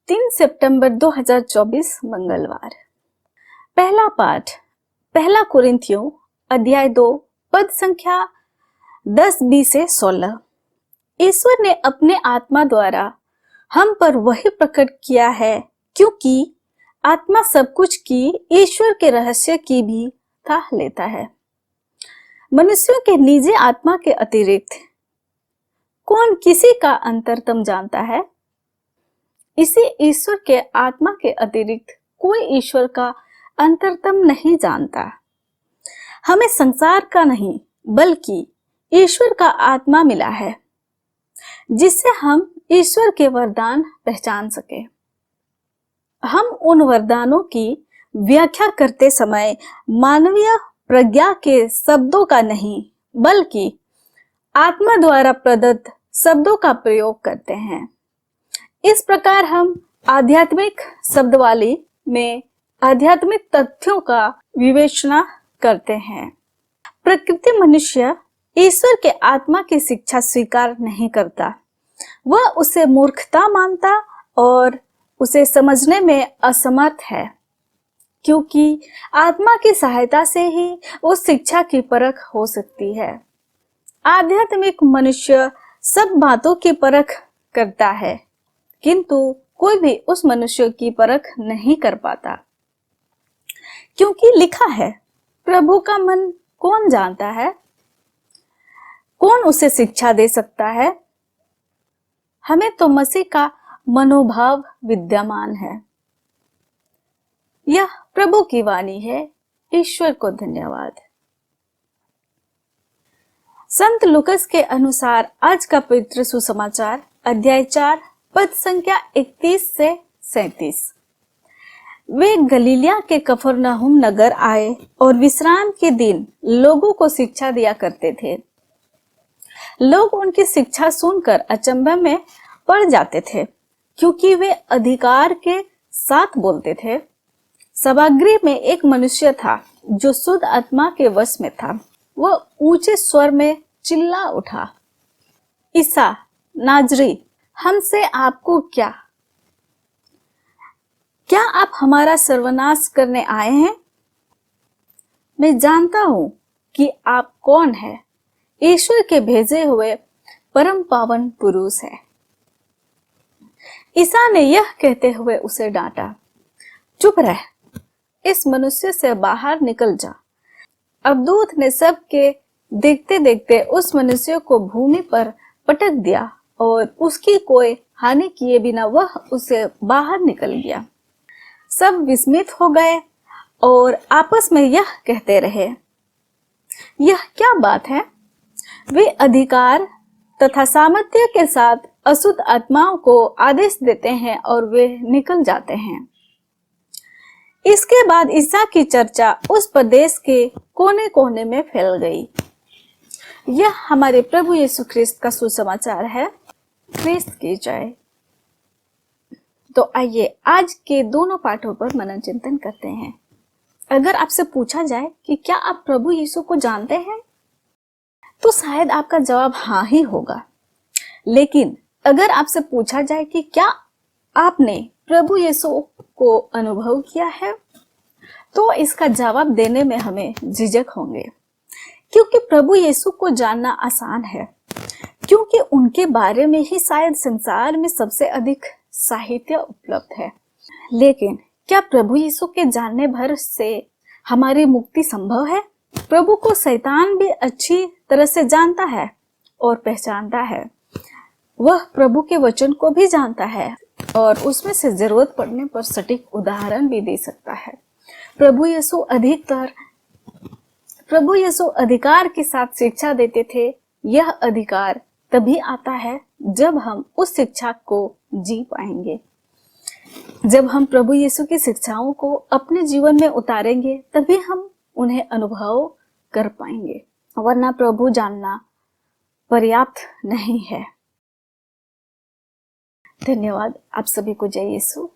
3 सितंबर 2024 मंगलवार। पहला पाठ पहला कुरिन्थियों अध्याय 2 पद संख्या 10b से 16। ईश्वर ने अपने आत्मा द्वारा हम पर वही प्रकट किया है, क्योंकि आत्मा सब कुछ की ईश्वर के रहस्य की भी थाह लेता है। मनुष्यों के निजी आत्मा के अतिरिक्त कौन किसी का अंतरतम जानता है? इसी ईश्वर के आत्मा के अतिरिक्त कोई ईश्वर का अंतरतम नहीं जानता। हमें संसार का नहीं बल्कि ईश्वर का आत्मा मिला है, जिससे हम ईश्वर के वरदान पहचान सके। हम उन वरदानों की व्याख्या करते समय मानवीय प्रज्ञा के शब्दों का नहीं बल्कि आत्मा द्वारा प्रदत्त शब्दों का प्रयोग करते हैं। इस प्रकार हम आध्यात्मिक शब्दावली में आध्यात्मिक तथ्यों का विवेचना करते हैं। प्रकृति मनुष्य ईश्वर के आत्मा की शिक्षा स्वीकार नहीं करता। वह उसे मूर्खता मानता और उसे समझने में असमर्थ है, क्योंकि आत्मा की सहायता से ही उस शिक्षा की परख हो सकती है। आध्यात्मिक मनुष्य सब बातों की परख करता है, किंतु कोई भी उस मनुष्य की परख नहीं कर पाता, क्योंकि लिखा है, प्रभु का मन कौन जानता है? कौन उसे शिक्षा दे सकता है? हमें तो मसीह का मनोभाव विद्यमान है। यह प्रभु की वाणी है। ईश्वर को धन्यवाद। संत लूकस के अनुसार आज का पवित्र सुसमाचार अध्याय 4 पद संख्या 31 से 37। वे गलीलिया के कफरनहूम नगर आए और विश्राम के दिन लोगों को शिक्षा दिया करते थे। लोग उनकी शिक्षा सुनकर अचंभे में पड़ जाते थे, क्योंकि वे अधिकार के साथ बोलते थे। सभागृह में एक मनुष्य था जो शुद्ध आत्मा के वश में था। वह ऊंचे स्वर में चिल्ला उठा, ईसा नाजरी, हमसे आपको क्या आप हमारा सर्वनाश करने आए हैं? मैं जानता हूं कि आप कौन है, ईश्वर के भेजे हुए परम पावन पुरुष है। ईसा ने यह कहते हुए उसे डांटा, चुप रह, इस मनुष्य से बाहर निकल जा। अब दूत ने सबके देखते देखते उस मनुष्य को भूमि पर पटक दिया और उसकी कोई हानि किए बिना वह उसे बाहर निकल गया। सब विस्मित हो गए और आपस में यह कहते रहे, यह क्या बात है? वे अधिकार तथा सामर्थ्य के साथ अशुद्ध आत्माओं को आदेश देते हैं और वे निकल जाते हैं। इसके बाद ईसा की चर्चा उस प्रदेश के कोने कोने में फैल गई। यह हमारे प्रभु यीशु ख्रिस्त का सुसमाचार है। ख्रिस्त की जय। तो आइए आज के दोनों पाठों पर मनन चिंतन करते हैं। अगर आपसे पूछा जाए कि क्या आप प्रभु यीशु को जानते हैं, तो शायद आपका जवाब हाँ ही होगा। लेकिन अगर आपसे पूछा जाए कि क्या आपने प्रभु यीशु को अनुभव किया है, तो इसका जवाब देने में हमें झिझक होंगे, क्योंकि प्रभु यीशु को जानना आसान है, क्योंकि उनके बारे में ही शायद संसार में सबसे अधिक साहित्य उपलब्ध है। लेकिन क्या प्रभु यीशु के जानने भर से हमारी मुक्ति संभव है? प्रभु को शैतान भी अच्छी तरह से जानता है और पहचानता है। वह प्रभु के वचन को भी जानता है और उसमें से जरूरत पड़ने पर सटीक उदाहरण भी दे सकता है। प्रभु यीशु अधिकार के साथ शिक्षा देते थे। यह अधिकार तभी आता है जब हम उस शिक्षा को जी पाएंगे। जब हम प्रभु यीशु की शिक्षाओं को अपने जीवन में उतारेंगे, तभी हम उन्हें अनुभव कर पाएंगे, वरना प्रभु जानना पर्याप्त नहीं है। धन्यवाद। आप सभी को जय यीशु।